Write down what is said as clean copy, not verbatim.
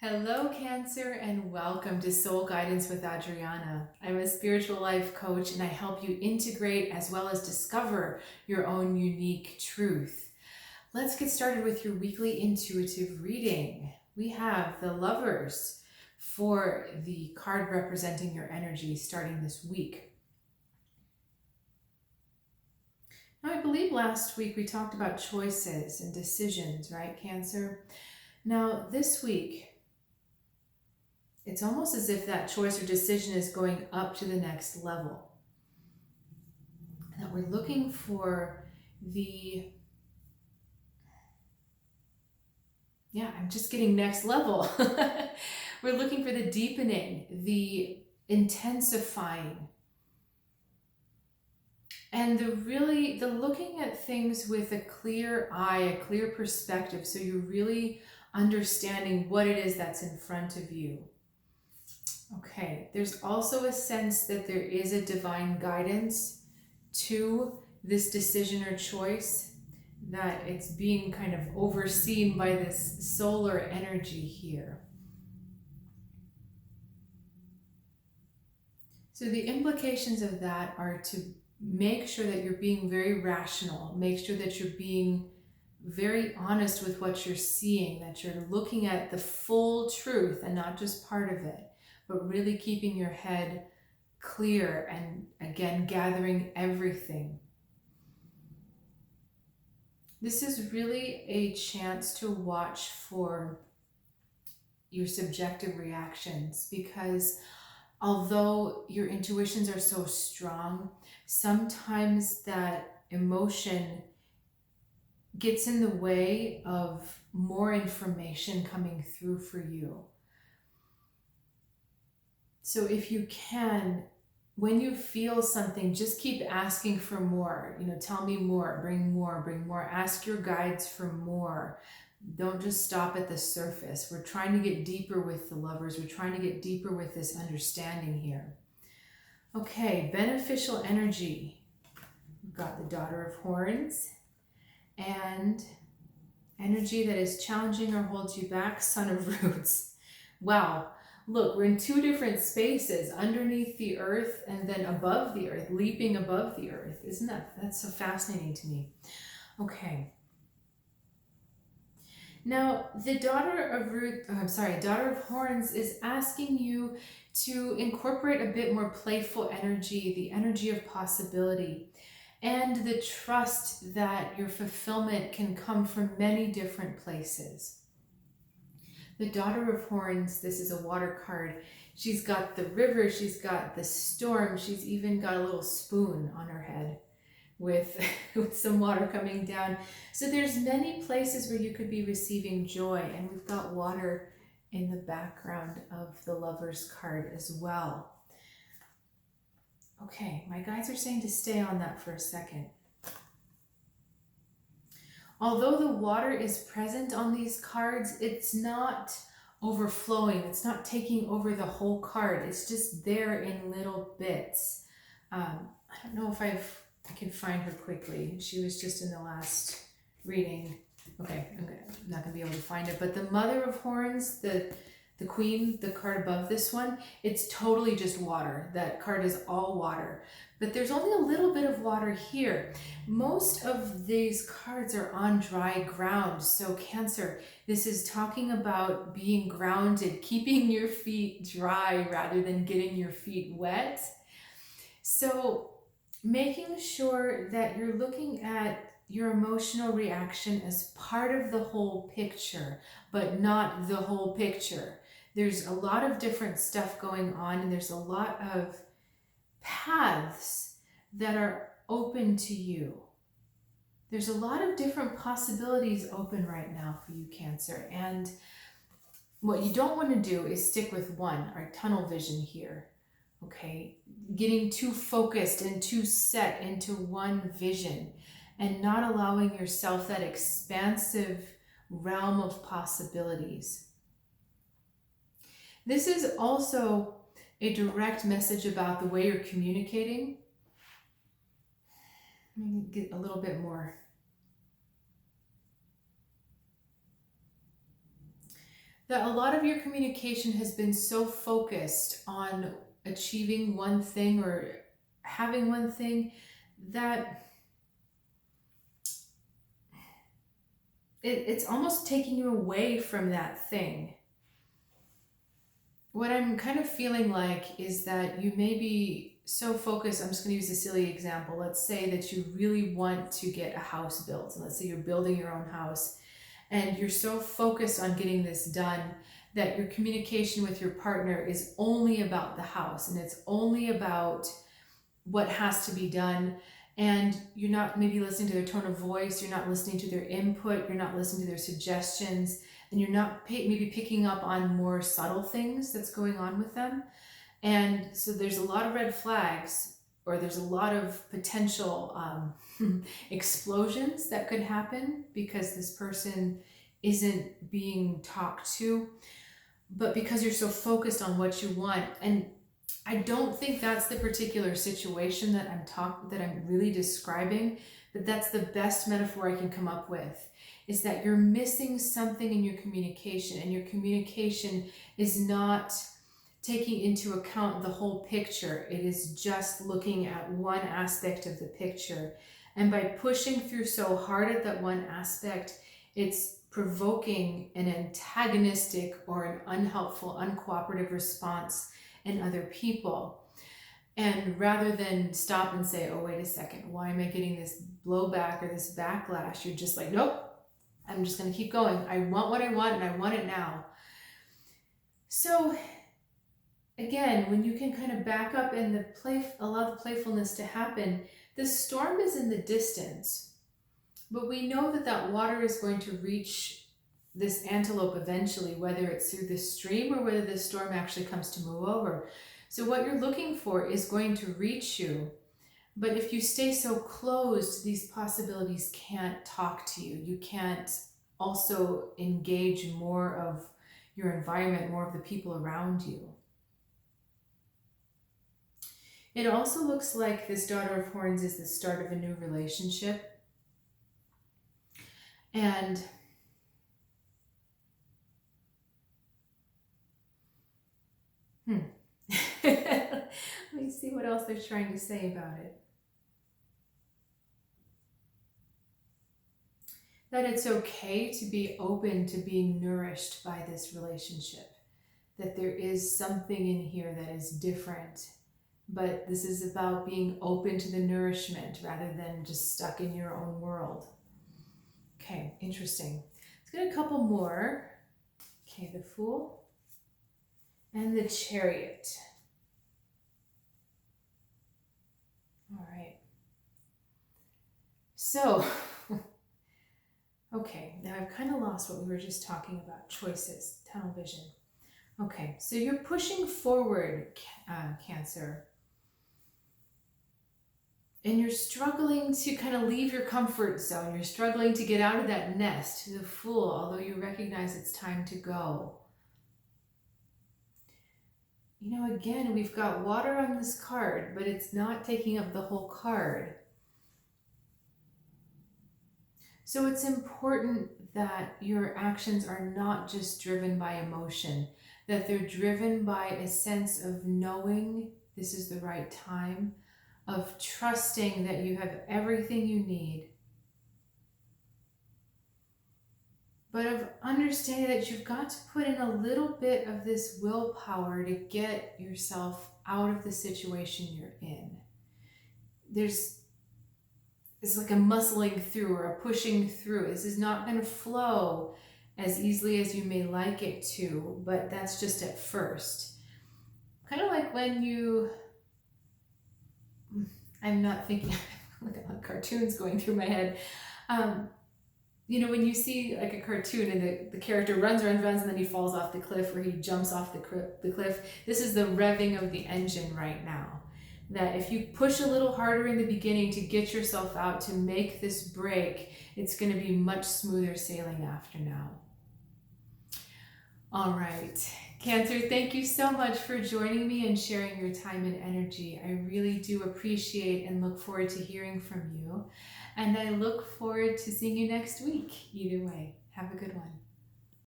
Hello, Cancer, and welcome to Soul Guidance with Adriana. I'm a spiritual life coach and I help you integrate as well as discover your own unique truth. Let's get started with your weekly intuitive reading. We have the Lovers for the card representing your energy starting this week. Now, I believe last week we talked about choices and decisions, right, Cancer? Now, this week, it's almost as if that choice or decision is going up to the next level. That we're looking for I'm just getting next level. We're looking for the deepening, the intensifying, and the looking at things with a clear eye, a clear perspective, so you're really understanding what it is that's in front of you. Okay, there's also a sense that there is a divine guidance to this decision or choice, that it's being kind of overseen by this solar energy here. So the implications of that are to make sure that you're being very rational, make sure that you're being very honest with what you're seeing, that you're looking at the full truth and not just part of it, but really keeping your head clear and, again, gathering everything. This is really a chance to watch for your subjective reactions, because although your intuitions are so strong, sometimes that emotion gets in the way of more information coming through for you. So if you can, when you feel something, just keep asking for more. Tell me more, bring more. Ask your guides for more. Don't just stop at the surface. We're trying to get deeper with the Lovers. We're trying to get deeper with this understanding here. Okay, beneficial energy. We've got the Daughter of Horns, and energy that is challenging or holds you back, Son of Roots. Wow. Look, we're in two different spaces, underneath the earth and then above the earth, leaping above the earth. That's so fascinating to me. Okay. Now, the Daughter of Horns is asking you to incorporate a bit more playful energy, the energy of possibility, and the trust that your fulfillment can come from many different places. The Daughter of Horns, this is a water card. She's got the river, she's got the storm, she's even got a little spoon on her head with some water coming down. So there's many places where you could be receiving joy, and we've got water in the background of the Lovers card as well. Okay, my guides are saying to stay on that for a second. Although the water is present on these cards, it's not overflowing. It's not taking over the whole card. It's just there in little bits. I don't know if I can find her quickly. She was just in the last reading. Okay, I'm not going to be able to find it. But the Mother of Horns, the Queen, the card above this one, it's totally just water. That card is all water. But there's only a little bit of water here. Most of these cards are on dry ground. So Cancer, this is talking about being grounded, keeping your feet dry rather than getting your feet wet. So making sure that you're looking at your emotional reaction as part of the whole picture, but not the whole picture. There's a lot of different stuff going on, and there's a lot of paths that are open to you. There's a lot of different possibilities open right now for you, Cancer. And what you don't want to do is stick with one, or tunnel vision here. Okay, getting too focused and too set into one vision and not allowing yourself that expansive realm of possibilities. This is also a direct message about the way you're communicating. Let me get a little bit more. that a lot of your communication has been so focused on achieving one thing or having one thing that it's almost taking you away from that thing. What I'm kind of feeling like is that you may be so focused. I'm just going to use a silly example. Let's say that you really want to get a house built, and let's say you're building your own house, and you're so focused on getting this done that your communication with your partner is only about the house, and it's only about what has to be done. And you're not maybe listening to their tone of voice, you're not listening to their input, you're not listening to their suggestions, and you're not maybe picking up on more subtle things that's going on with them. And so there's a lot of red flags, or there's a lot of potential explosions that could happen because this person isn't being talked to, but because you're so focused on what you want. And I don't think that's the particular situation that I'm really describing, but that's the best metaphor I can come up with, is that you're missing something in your communication, and your communication is not taking into account the whole picture. It is just looking at one aspect of the picture. And by pushing through so hard at that one aspect, it's provoking an antagonistic or an unhelpful, uncooperative response in other people. And rather than stop and say, oh, wait a second, why am I getting this blowback or this backlash? You're just like, nope, I'm just going to keep going. I want what I want, and I want it now. So again, when you can kind of back up and allow the playfulness to happen, the storm is in the distance, but we know that that water is going to reach this antelope eventually, whether it's through the stream or whether the storm actually comes to move over. So what you're looking for is going to reach you. But if you stay so closed, these possibilities can't talk to you. You can't also engage more of your environment, more of the people around you. It also looks like this Daughter of Horns is the start of a new relationship. And let me see what else they're trying to say about it. That it's okay to be open to being nourished by this relationship. That there is something in here that is different. But this is about being open to the nourishment rather than just stuck in your own world. Okay, interesting. Let's get a couple more. Okay, the Fool and the Chariot. All right. So, okay, now I've kind of lost what we were just talking about. Choices, tunnel vision. Okay, so you're pushing forward, Cancer. And you're struggling to kind of leave your comfort zone. You're struggling to get out of that nest, the Fool, although you recognize it's time to go. You know, again, we've got water on this card, but it's not taking up the whole card. So it's important that your actions are not just driven by emotion, that they're driven by a sense of knowing this is the right time, of trusting that you have everything you need, but of understanding that you've got to put in a little bit of this willpower to get yourself out of the situation you're in. It's like a muscling through or a pushing through. This is not going to flow as easily as you may like it to, but that's just at first. Kind of like when I'm not thinking, look at the cartoons going through my head. You know, when you see like a cartoon and the character runs, and then he falls off the cliff, or he jumps off the cliff. This is the revving of the engine right now. That if you push a little harder in the beginning to get yourself out, to make this break, it's going to be much smoother sailing after now. All right, Cancer, thank you so much for joining me and sharing your time and energy. I really do appreciate and look forward to hearing from you. And I look forward to seeing you next week. Either way, have a good one.